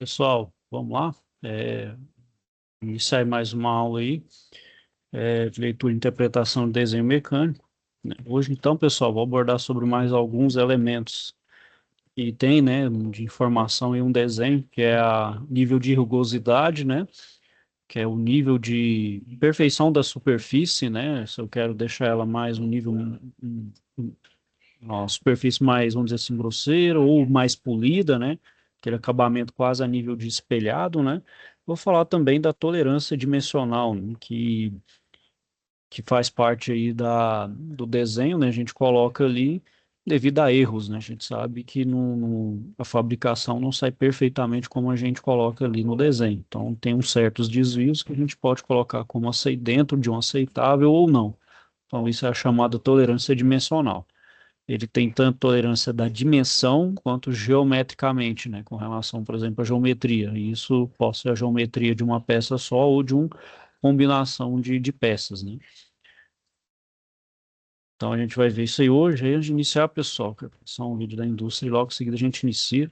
Pessoal, vamos lá. Iniciar mais uma aula aí, de leitura e interpretação de desenho mecânico, né? Hoje, então, pessoal, vou abordar sobre mais alguns elementos que tem, né, de informação em um desenho, que é a nível de rugosidade, né, que é o nível de perfeição da superfície, né, se eu quero deixar ela mais um nível, uma superfície mais, vamos dizer assim, grosseira ou mais polida, né? Aquele acabamento quase a nível de espelhado, né? Vou falar também da tolerância dimensional, né? Que faz parte aí do desenho, né? A gente coloca ali devido a erros, né? A gente sabe que a fabricação não sai perfeitamente como a gente coloca ali no desenho. Então, tem uns certos desvios que a gente pode colocar como dentro de um aceitável ou não. Então, isso é a chamada tolerância dimensional. Ele tem tanto tolerância da dimensão quanto geometricamente, né, com relação, por exemplo, à geometria. E isso pode ser a geometria de uma peça só ou de uma combinação de peças, né? Então a gente vai ver isso aí hoje. Aí antes de iniciar, pessoal, que é só um vídeo da indústria e logo em seguida a gente inicia.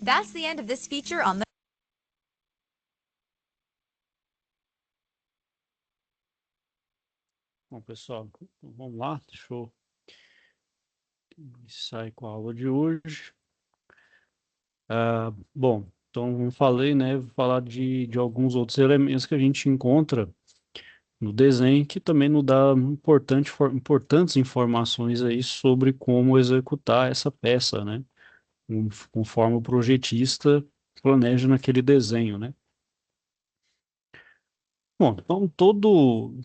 That's the end of this feature on the Bom, pessoal, vamos lá, deixa eu iniciar com a aula de hoje. Bom, então, como falei, né, vou falar de alguns outros elementos que a gente encontra no desenho, que também nos dá importantes informações aí sobre como executar essa peça, né, conforme o projetista planeja naquele desenho, né. Bom, então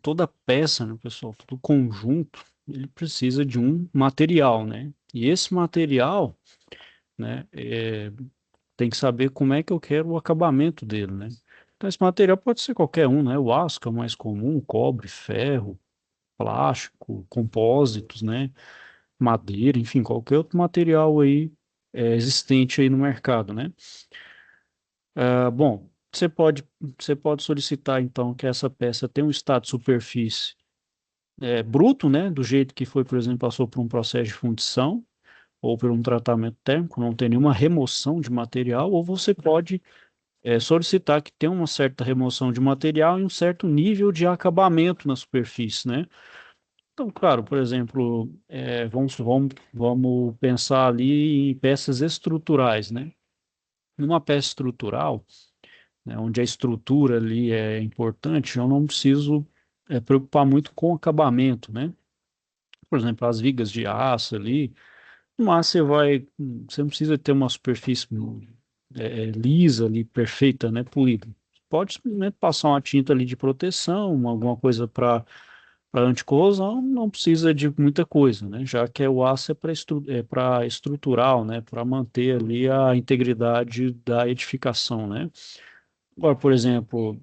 toda peça, né, pessoal, todo conjunto, ele precisa de um material, né, e esse material, né, tem que saber como é que eu quero o acabamento dele, né. Então, esse material pode ser qualquer um, né, o aço, que é o mais comum, cobre, ferro, plástico, compósitos, né, madeira, enfim, qualquer outro material aí existente aí no mercado, né. Bom, você pode solicitar então que essa peça tenha um estado de superfície bruto, né, do jeito que foi, por exemplo, passou por um processo de fundição ou por um tratamento térmico, não tem nenhuma remoção de material, ou você pode solicitar que tenha uma certa remoção de material e um certo nível de acabamento na superfície, né? Então, claro, por exemplo, vamos pensar ali em peças estruturais, né? Numa peça estrutural, né, onde a estrutura ali é importante, eu não preciso preocupar muito com o acabamento, né? Por exemplo, as vigas de aço ali, mas você não precisa ter uma superfície lisa ali, perfeita, né, polida. Pode simplesmente passar uma tinta ali de proteção, alguma coisa para anticorrosão, não precisa de muita coisa, né? Já que o aço é para estrutural, né? Para manter ali a integridade da edificação, né? Agora, por exemplo,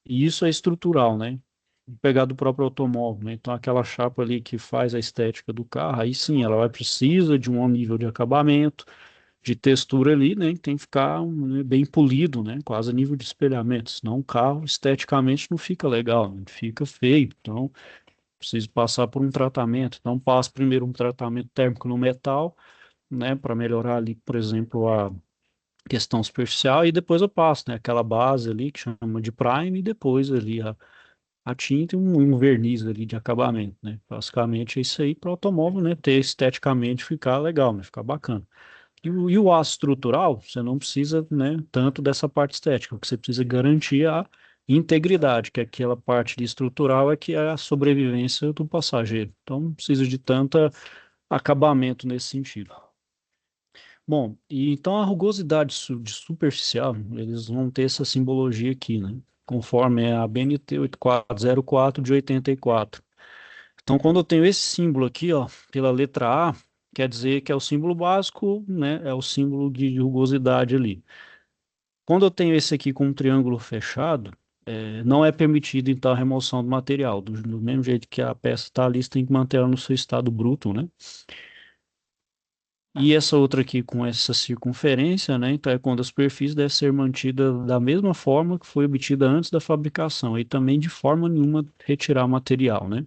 isso é estrutural, né? Vou pegar do próprio automóvel, né? Então, aquela chapa ali que faz a estética do carro, aí sim, ela vai precisa de um nível de acabamento, de textura ali, né? Tem que ficar bem polido, né? Quase a nível de espelhamento, senão o carro esteticamente não fica legal, né? Fica feio. Então, preciso passar por um tratamento. Então, passo primeiro um tratamento térmico no metal, né? Para melhorar ali, por exemplo, a questão superficial, e depois eu passo, né? Aquela base ali que chama de prime, e depois ali a tinta e um verniz ali de acabamento, né? Basicamente é isso aí para o automóvel, né? Ter esteticamente ficar legal, né? Ficar bacana. E o aço estrutural, você não precisa, né, tanto dessa parte estética, o que você precisa garantir a integridade, que é aquela parte de estrutural é que é a sobrevivência do passageiro. Então não precisa de tanta acabamento nesse sentido. Bom, e então a rugosidade de superficial, eles vão ter essa simbologia aqui, né? Conforme é a BNT 8404 de 84. Então, quando eu tenho esse símbolo aqui, ó, pela letra A, quer dizer que é o símbolo básico, né? É o símbolo de rugosidade ali. Quando eu tenho esse aqui com um triângulo fechado, não é permitido, então, a remoção do material. Do mesmo jeito que a peça está ali, você tem que manter ela no seu estado bruto, né? E essa outra aqui com essa circunferência, né? Então é quando a superfície deve ser mantida da mesma forma que foi obtida antes da fabricação e também de forma nenhuma retirar material, né?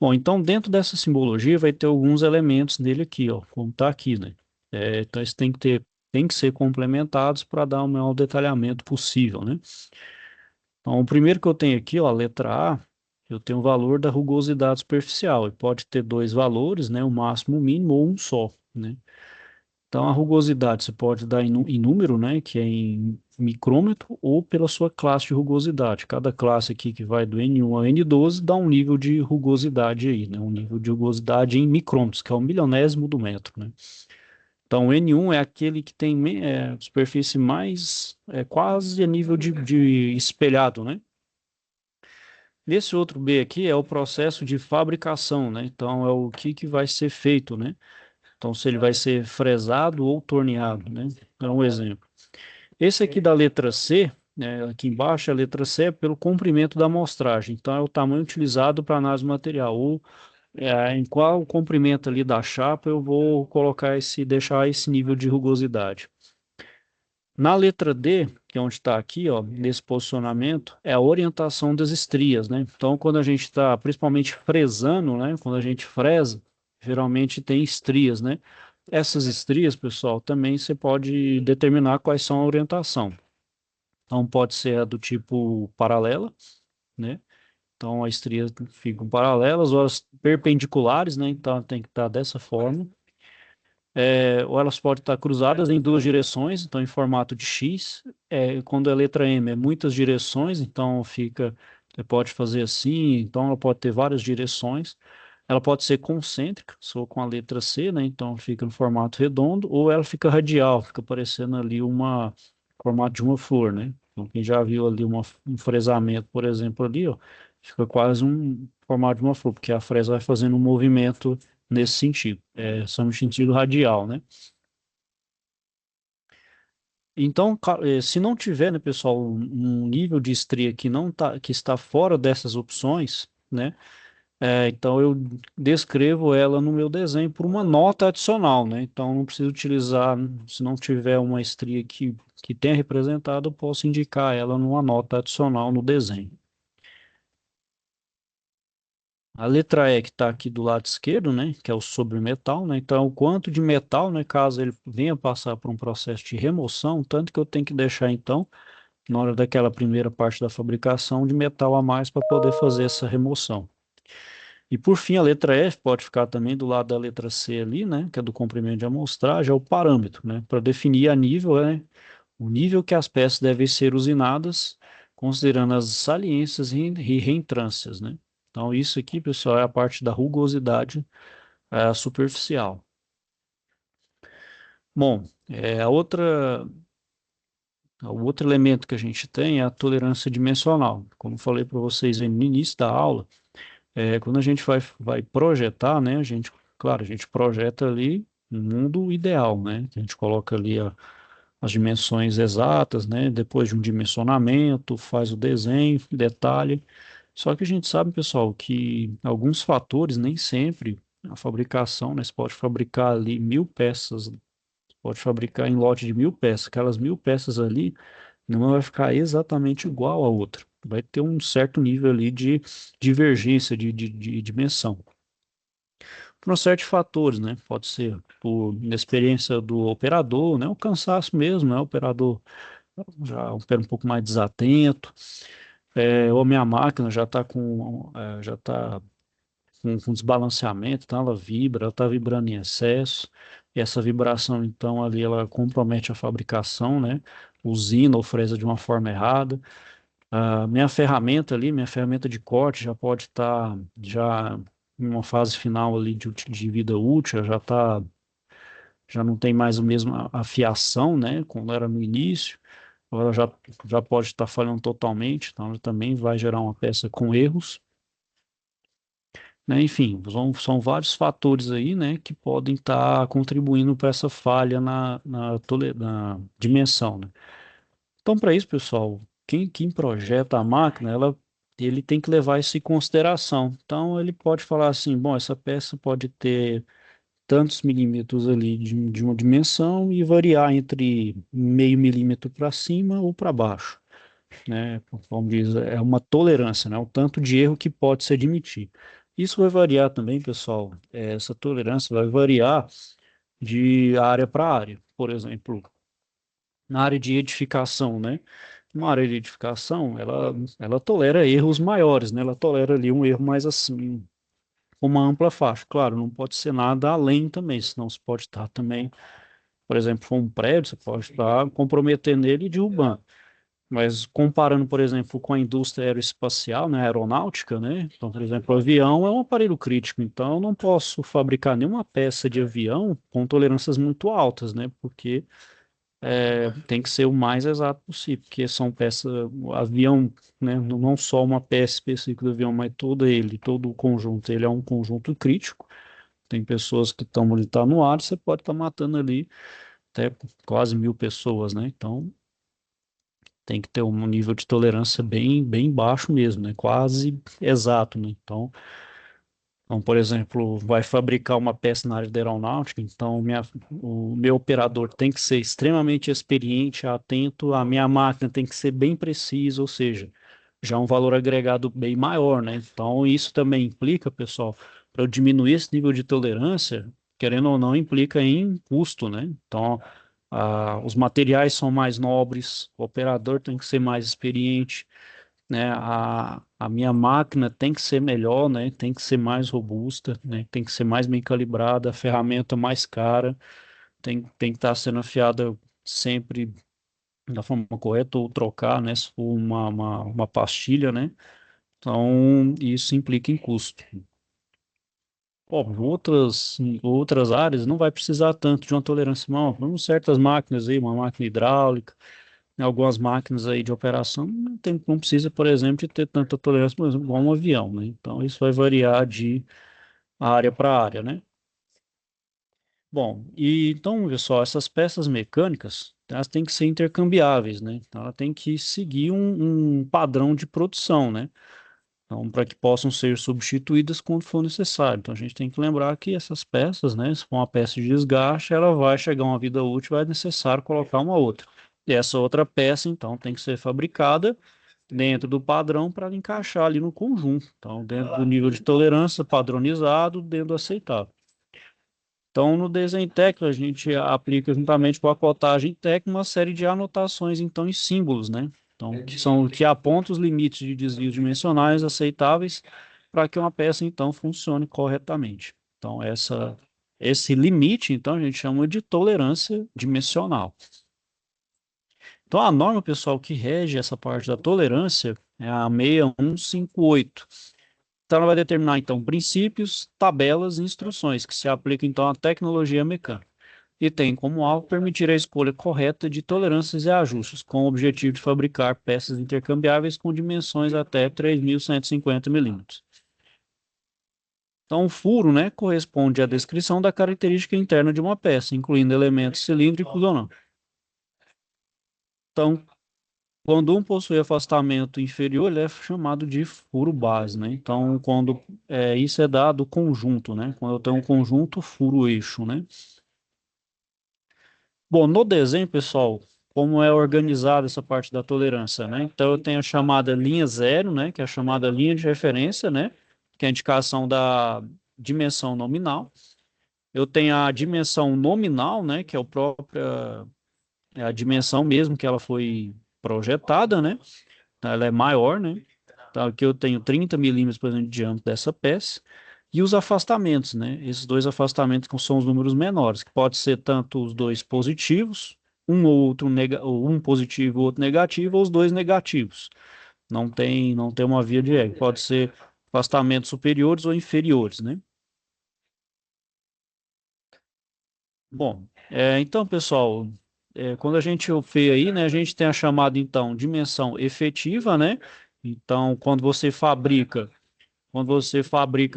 Bom, então dentro dessa simbologia vai ter alguns elementos dele aqui, ó, como está aqui, né? Então eles tem que ser complementados para dar o maior detalhamento possível, né? Então o primeiro que eu tenho aqui, ó, a letra A, eu tenho o valor da rugosidade superficial e pode ter dois valores, né? O máximo, o mínimo ou um só, né? Então, a rugosidade você pode dar em número, né, que é em micrômetro, ou pela sua classe de rugosidade. Cada classe aqui que vai do N1 ao N12 dá um nível de rugosidade aí, né, um nível de rugosidade em micrômetros, que é o milionésimo do metro, né. Então, o N1 é aquele que tem superfície mais, quase a nível de espelhado, né. Esse outro B aqui é o processo de fabricação, né, então é o que vai ser feito, né. Então, se ele vai ser fresado ou torneado, né? É um exemplo. Esse aqui da letra C, né, aqui embaixo, a letra C é pelo comprimento da amostragem. Então, é o tamanho utilizado para análise do material. Ou em qual comprimento ali da chapa eu vou deixar esse nível de rugosidade. Na letra D, que é onde está aqui, ó, nesse posicionamento, é a orientação das estrias, né? Então, quando a gente está, principalmente fresando, né? Quando a gente fresa, geralmente tem estrias, né? essas estrias, pessoal, também você pode determinar quais são a orientação. Então, pode ser a do tipo paralela, né? Então, as estrias ficam paralelas ou elas perpendiculares, né? Então, tem que estar dessa forma. Ou elas podem estar cruzadas em duas direções, então em formato de X. Quando é letra M, é muitas direções, então você pode fazer assim, então ela pode ter várias direções. Ela pode ser concêntrica, sou com a letra C, né? Então fica no formato redondo, ou ela fica radial, fica parecendo ali formato de uma flor, né? Então quem já viu ali um fresamento, por exemplo, ali, ó, fica quase um formato de uma flor, porque a fresa vai fazendo um movimento nesse sentido, só no sentido radial, né? Então, se não tiver, né, pessoal, um nível de estria que não tá, que está fora dessas opções, né? Então eu descrevo ela no meu desenho por uma nota adicional, né? Então não preciso utilizar, se não tiver uma estria que tenha representado, eu posso indicar ela numa nota adicional no desenho. A letra E que está aqui do lado esquerdo, né, que é o sobremetal, né, então o quanto de metal, né, caso ele venha passar por um processo de remoção, tanto que eu tenho que deixar então, na hora daquela primeira parte da fabricação, de metal a mais para poder fazer essa remoção. E por fim, a letra F pode ficar também do lado da letra C ali, né, que é do comprimento de amostragem, é o parâmetro, né, para definir a nível, né, o nível que as peças devem ser usinadas, considerando as saliências e reentrâncias, né? Então, isso aqui, pessoal, é a parte da rugosidade superficial. Bom, o outro elemento que a gente tem é a tolerância dimensional. Como eu falei para vocês no início da aula, quando a gente vai projetar, né, claro, a gente projeta ali um mundo ideal, né? A gente coloca ali as dimensões exatas, né? Depois de um dimensionamento, faz o desenho, detalhe. Só que a gente sabe, pessoal, que alguns fatores, nem sempre a fabricação, né? Você pode fabricar ali 1.000 peças, pode fabricar em lote de 1.000 peças. Aquelas 1.000 peças ali não vai ficar exatamente igual a outra. Vai ter um certo nível ali de divergência de dimensão. Por uma série de fatores, né? Pode ser por inexperiência do operador, né? O cansaço mesmo, né? O operador já opera um pouco mais desatento, ou a minha máquina já está com desbalanceamento, então ela vibra, ela está vibrando em excesso, e essa vibração, então, ali ela compromete a fabricação, né? Usina ou fresa de uma forma errada. A minha ferramenta de corte já pode estar já em uma fase final ali de vida útil, já não tem mais a mesma afiação, né, como era no início. Agora já pode estar falhando totalmente, então ela também vai gerar uma peça com erros, né? Enfim, são vários fatores aí, né, que podem estar contribuindo para essa falha na dimensão, né? Então, para isso, pessoal, quem projeta a máquina, ele tem que levar isso em consideração. Então, ele pode falar assim, bom, essa peça pode ter tantos milímetros ali de uma dimensão e variar entre meio milímetro para cima ou para baixo, né? Como diz, é uma tolerância, né? O tanto de erro que pode se admitir. Isso vai variar também, pessoal. Essa tolerância vai variar de área para área. Por exemplo, na área de edificação, né? Uma área de edificação, ela tolera erros maiores, né? Ela tolera ali um erro mais assim, com uma ampla faixa. Claro, não pode ser nada além também, senão você pode estar também, por exemplo, for um prédio, você pode estar comprometendo ele e derrubando. Mas comparando, por exemplo, com a indústria aeroespacial, né, aeronáutica, né? Então, por exemplo, o avião é um aparelho crítico, então eu não posso fabricar nenhuma peça de avião com tolerâncias muito altas, né? Porque tem que ser o mais exato possível, porque são peças, o avião, né, não só uma peça específica do avião, mas todo o conjunto, ele é um conjunto crítico. Tem pessoas que estão ali, tá no ar, você pode estar matando ali até quase 1.000 pessoas, né? Então tem que ter um nível de tolerância bem baixo mesmo, né? Quase exato, né? Então, por exemplo, vai fabricar uma peça na área da aeronáutica, então o meu operador tem que ser extremamente experiente, atento, a minha máquina tem que ser bem precisa, ou seja, já é um valor agregado bem maior, né? Então, isso também implica, pessoal, para eu diminuir esse nível de tolerância, querendo ou não, implica em custo, né? Então, os materiais são mais nobres, o operador tem que ser mais experiente, né? A minha máquina tem que ser melhor, né? Tem que ser mais robusta, né? Tem que ser mais bem calibrada, a ferramenta mais cara, tem que estar sendo afiada sempre da forma correta ou trocar, né? Se for uma pastilha, né? Então, isso implica em custo. Ó, outras áreas não vai precisar tanto de uma tolerância maior. Vamos certas máquinas aí, uma máquina hidráulica, né, algumas máquinas aí de operação, não precisa, por exemplo, de ter tanta tolerância, por exemplo, igual um avião, né? Então, isso vai variar de área para área, né? Bom, e então, pessoal, essas peças mecânicas, elas têm que ser intercambiáveis, né? Então, ela tem que seguir um padrão de produção, né? Então, para que possam ser substituídas quando for necessário. Então, a gente tem que lembrar que essas peças, né, se for uma peça de desgaste, ela vai chegar a uma vida útil, vai necessário colocar uma outra. E essa outra peça, então, tem que ser fabricada dentro do padrão para encaixar ali no conjunto. Então, dentro do nível de tolerância padronizado, dentro do aceitável. Então, no desenho técnico, a gente aplica juntamente com a cotagem técnica uma série de anotações, então, em símbolos, né? Então, que apontam os limites de desvios dimensionais aceitáveis para que uma peça, então, funcione corretamente. Então, esse limite, então, a gente chama de tolerância dimensional. Então, a norma, pessoal, que rege essa parte da tolerância é a 6158. Então, ela vai determinar, então, princípios, tabelas e instruções que se aplicam, então, à tecnologia mecânica. E tem como alvo permitir a escolha correta de tolerâncias e ajustes, com o objetivo de fabricar peças intercambiáveis com dimensões até 3.150 milímetros. Então, o furo, né, corresponde à descrição da característica interna de uma peça, incluindo elementos cilíndricos ou não. Então, quando um possui afastamento inferior, ele é chamado de furo base, né? Então, quando isso é dado conjunto, né? Quando eu tenho um conjunto, furo eixo, né? Bom, no desenho, pessoal, como é organizada essa parte da tolerância, né? Então, eu tenho a chamada linha zero, né? Que é a chamada linha de referência, né? Que é a indicação da dimensão nominal. Eu tenho a dimensão nominal, né? Que é é a dimensão mesmo que ela foi projetada, né? Então, ela é maior, né? Então, aqui eu tenho 30 milímetros, por exemplo, de diâmetro dessa peça. E os afastamentos, né? Esses dois afastamentos que são os números menores, que pode ser tanto os dois positivos, ou um positivo e outro negativo, ou os dois negativos. Não tem uma via de regra. Pode ser afastamentos superiores ou inferiores, né? Bom, então, pessoal, quando a gente vê aí, né, a gente tem a chamada, então, dimensão efetiva, né? Então, quando você fabrica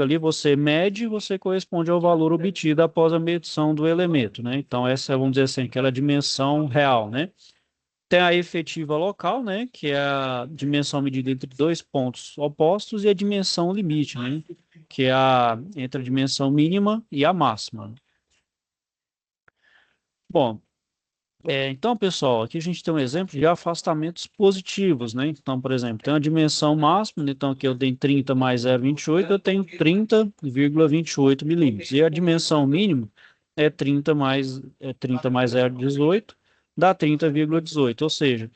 ali, você mede, você corresponde ao valor obtido após a medição do elemento, né? Então, essa, vamos dizer assim, aquela dimensão real, né? Tem a efetiva local, né? Que é a dimensão medida entre dois pontos opostos, e a dimensão limite, né? Que é entre a dimensão mínima e a máxima. Bom, então, pessoal, aqui a gente tem um exemplo de afastamentos positivos, né? Então, por exemplo, tem uma dimensão máxima, então aqui eu tenho 30 mais 0,28, eu tenho 30,28 milímetros. E a dimensão mínima é 30 mais 0,18, dá 30,18. Ou seja,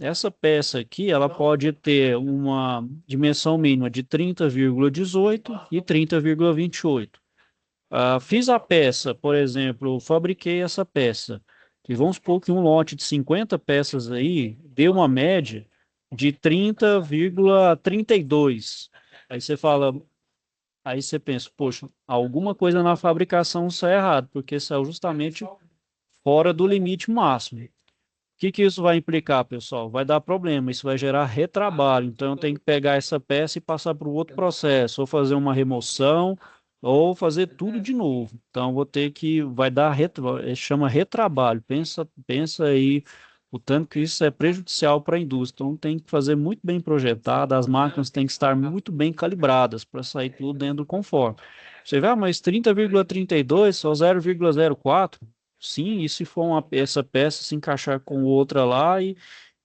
essa peça aqui, ela pode ter uma dimensão mínima de 30,18 e 30,28. Fiz a peça, por exemplo, fabriquei essa peça, e vamos supor que um lote de 50 peças aí deu uma média de 30,32. Aí você fala, aí você pensa, poxa, alguma coisa na fabricação saiu errado, porque saiu justamente fora do limite máximo. O que isso vai implicar, pessoal? Vai dar problema, isso vai gerar retrabalho. Então, eu tenho que pegar essa peça e passar para o outro processo, ou fazer uma remoção, ou fazer tudo de novo. Então, vai dar, chama retrabalho. Pensa aí o tanto que isso é prejudicial para a indústria. Então, tem que fazer muito bem projetado, as máquinas têm que estar muito bem calibradas para sair tudo dentro do conforme. Você vê, mas 30,32, só 0,04. Sim, e se for essa peça se encaixar com outra lá,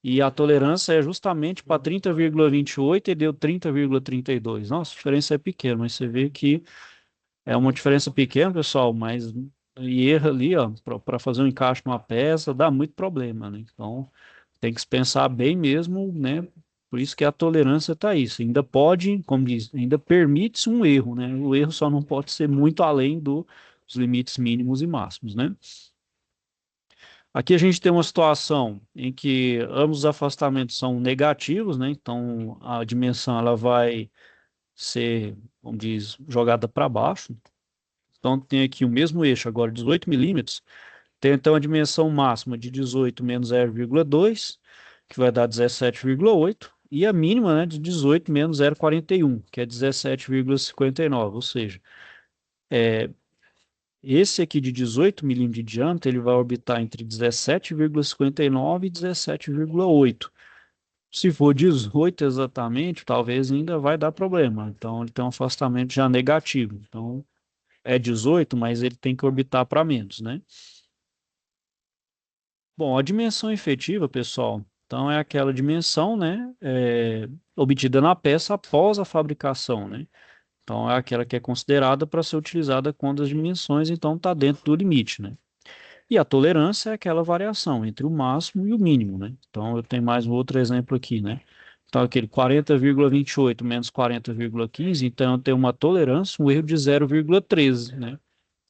e a tolerância é justamente para 30,28 e deu 30,32. Nossa, a diferença é pequena, mas você vê que É uma diferença pequena, pessoal, mas e erra ali, ó, para fazer um encaixe numa peça, dá muito problema, né? Então, tem que se pensar bem mesmo, né? Por isso que a tolerância está isso. Ainda pode, como diz, ainda permite-se um erro, né? O erro só não pode ser muito além dos limites mínimos e máximos, né? Aqui a gente tem uma situação em que ambos os afastamentos são negativos, né? Então, a dimensão ela vai ser, como diz, jogada para baixo. Então, tem aqui o mesmo eixo, agora 18 milímetros, tem então a dimensão máxima de 18 menos 0,2, que vai dar 17,8, e a mínima, né, de 18 menos 0,41, que é 17,59, ou seja, esse aqui de 18 milímetros de diâmetro, ele vai orbitar entre 17,59 e 17,8. Se for 18 exatamente, talvez ainda vai dar problema. Então, ele tem um afastamento já negativo. Então, é 18, mas ele tem que orbitar para menos, né? Bom, a dimensão efetiva, pessoal, então é aquela dimensão, né, obtida na peça após a fabricação, né? Então é aquela que é considerada para ser utilizada quando as dimensões, então, está dentro do limite, né? E a tolerância é aquela variação entre o máximo e o mínimo, né? Então eu tenho mais um outro exemplo aqui, né? Então aquele 40,28 menos 40,15, então eu tenho uma tolerância, um erro de 0,13, né?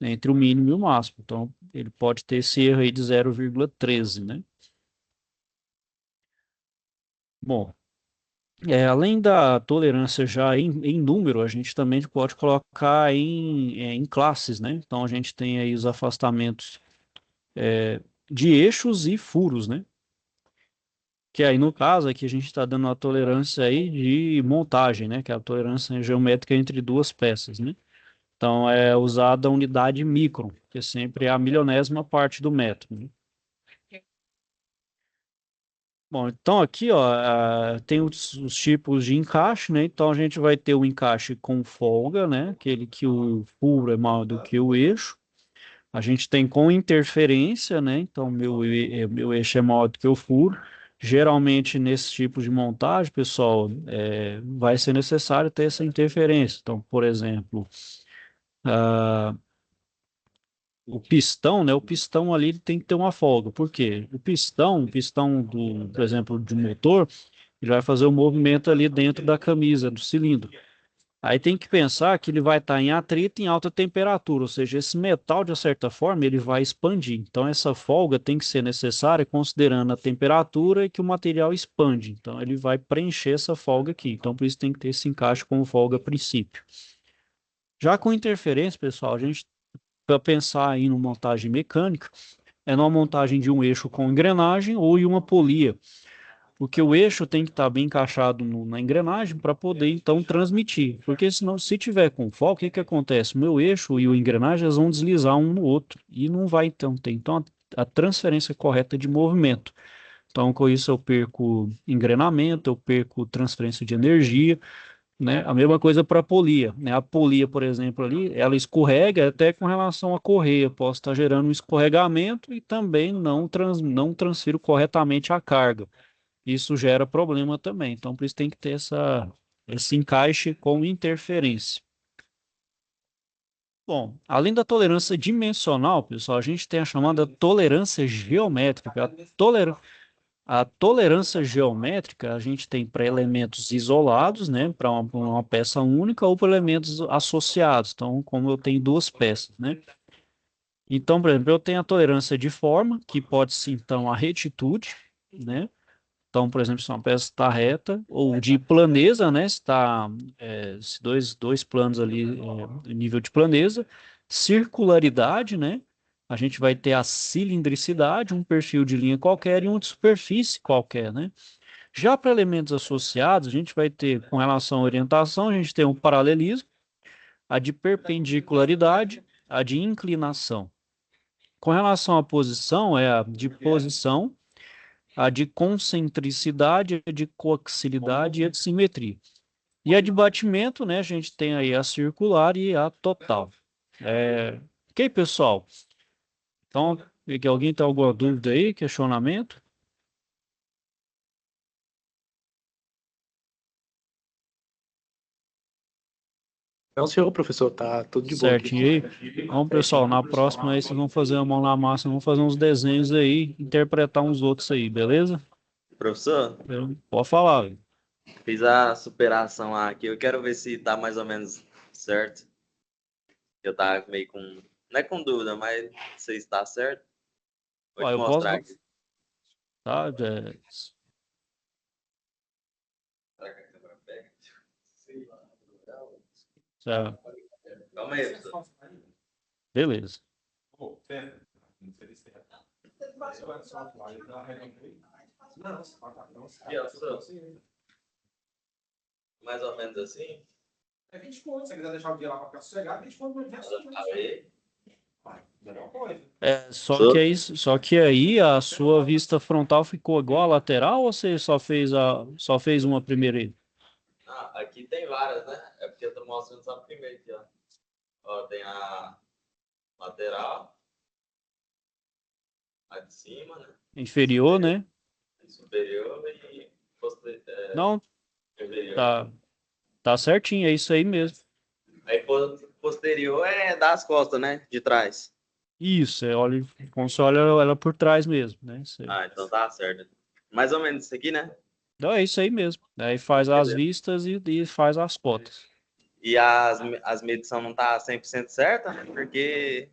Entre o mínimo e o máximo. Então, ele pode ter esse erro aí de 0,13, né? Bom, além da tolerância já em número, a gente também pode colocar em classes, né? Então, a gente tem aí os afastamentos de eixos e furos, né? Que aí, no caso, aqui a gente está dando a tolerância aí de montagem, né? Que é a tolerância geométrica entre duas peças, né? Então, é usada a unidade micron, que sempre é a milionésima parte do metro, né? Bom, então aqui, ó, tem os tipos de encaixe, né? Então a gente vai ter o encaixe com folga, né? Aquele que o furo é maior do que o eixo. A gente tem com interferência, né? Então meu eixo é maior do que o furo. Geralmente nesse tipo de montagem, pessoal, vai ser necessário ter essa interferência. Então, por exemplo, o pistão, né? O pistão ali ele tem que ter uma folga. Por quê? O pistão por exemplo, de motor, ele vai fazer o movimento ali dentro da camisa, do cilindro. Aí tem que pensar que ele vai estar em atrito em alta temperatura, ou seja, esse metal, de certa forma, ele vai expandir. Então, essa folga tem que ser necessária considerando a temperatura e que o material expande. Então, ele vai preencher essa folga aqui. Então, por isso tem que ter esse encaixe como folga a princípio. Já com interferência, pessoal, a gente, para pensar aí numa montagem mecânica, é numa montagem de um eixo com engrenagem ou em uma polia. Porque o eixo tem que estar bem encaixado na engrenagem para poder então transmitir. Porque senão, se tiver com foco, o que que acontece? O meu eixo e o engrenagem eles vão deslizar um no outro e não vai então ter então a transferência correta de movimento. Então, com isso eu perco engrenamento, eu perco transferência de energia, né? A mesma coisa para a polia, né? A polia, por exemplo, ali, ela escorrega até com relação à correia. Posso estar gerando um escorregamento e também não transfiro corretamente a carga. Isso gera problema também. Então, por isso tem que ter esse encaixe com interferência. Bom, além da tolerância dimensional, pessoal, a gente tem a chamada tolerância geométrica. A tolerância geométrica a gente tem para elementos isolados, né, para uma peça única, ou para elementos associados. Então, como eu tenho duas peças, né? Então, por exemplo, eu tenho a tolerância de forma, que pode ser então a retitude, né? Então, por exemplo, se uma peça está reta, ou de planeza, né? Se dois planos ali, nível de planeza, circularidade, né? A gente vai ter a cilindricidade, um perfil de linha qualquer e um de superfície qualquer, né? Já para elementos associados, a gente vai ter, com relação à orientação, a gente tem o paralelismo, a de perpendicularidade, a de inclinação. Com relação à posição, é a de posição, a de concentricidade, a de coaxilidade e a de simetria. E a de batimento, né, a gente tem aí a circular e a total. Ok, pessoal? Então, alguém tem alguma dúvida aí, questionamento? Não, senhor professor, tá tudo de boa aqui. Certinho aí? Então, pessoal, na próxima aí vocês vão fazer a mão na massa, vão fazer uns desenhos aí, interpretar uns outros aí, beleza? Professor, Pode falar, velho. fiz a superação lá aqui. Eu quero ver se tá mais ou menos certo. Eu tava meio com. Não é com dúvida, mas não sei se tá certo. Vou Ó, te eu posso, mostrar aqui. tá? Será que a câmera pega? Certo. Calma aí, professor. Beleza. E, ó, professor, mais ou menos assim. É 20 pontos, se você quiser deixar o dia lá para ficar sossegado, 20 pontos no dia. Aí. Só que aí a sua vista frontal ficou igual a lateral ou você só fez uma primeira aí? Ah, aqui tem várias, né? É porque eu tô mostrando só a primeira aqui, ó. Ó, tem a lateral. A de cima, né? Inferior, né? Superior e Não, inferior. tá certinho, é isso aí mesmo. Aí posterior é das costas, né? De trás. Isso, olha, como você olha ela por trás mesmo, né? Ah, então tá certo. Mais ou menos isso aqui, né? Não, é isso aí mesmo. Aí faz as vistas e faz as cotas. E as medições não tá 100% certa, né? Porque,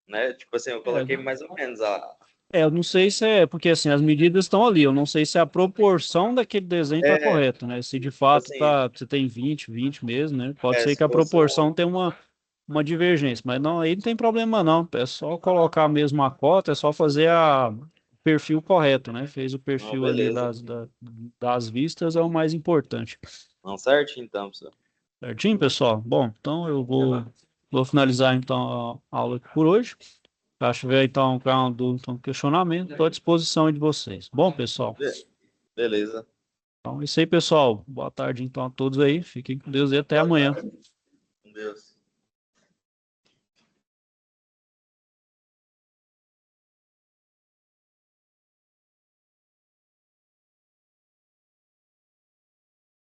né? Tipo assim, eu coloquei mais ou menos a... Eu não sei se é, porque assim, as medidas estão ali, eu não sei se a proporção daquele desenho está correta, né? Se de fato assim, você tem 20 mesmo, né? Pode ser se que a fosse proporção tenha uma divergência, mas não, aí não tem problema não, é só colocar mesmo a cota, é só fazer o perfil correto, né? Fez o perfil ali beleza. das vistas, é o mais importante. Não, certinho então, professor. Certinho, pessoal? Bom, então eu vou finalizar então a aula aqui por hoje. Acho que então, qualquer uma dúvida, um questionamento, estou à disposição aí de vocês. Bom, pessoal, Beleza. então é isso aí, pessoal. Boa tarde então a todos aí. Fiquem com Deus e até Boa amanhã. tarde. Com Deus.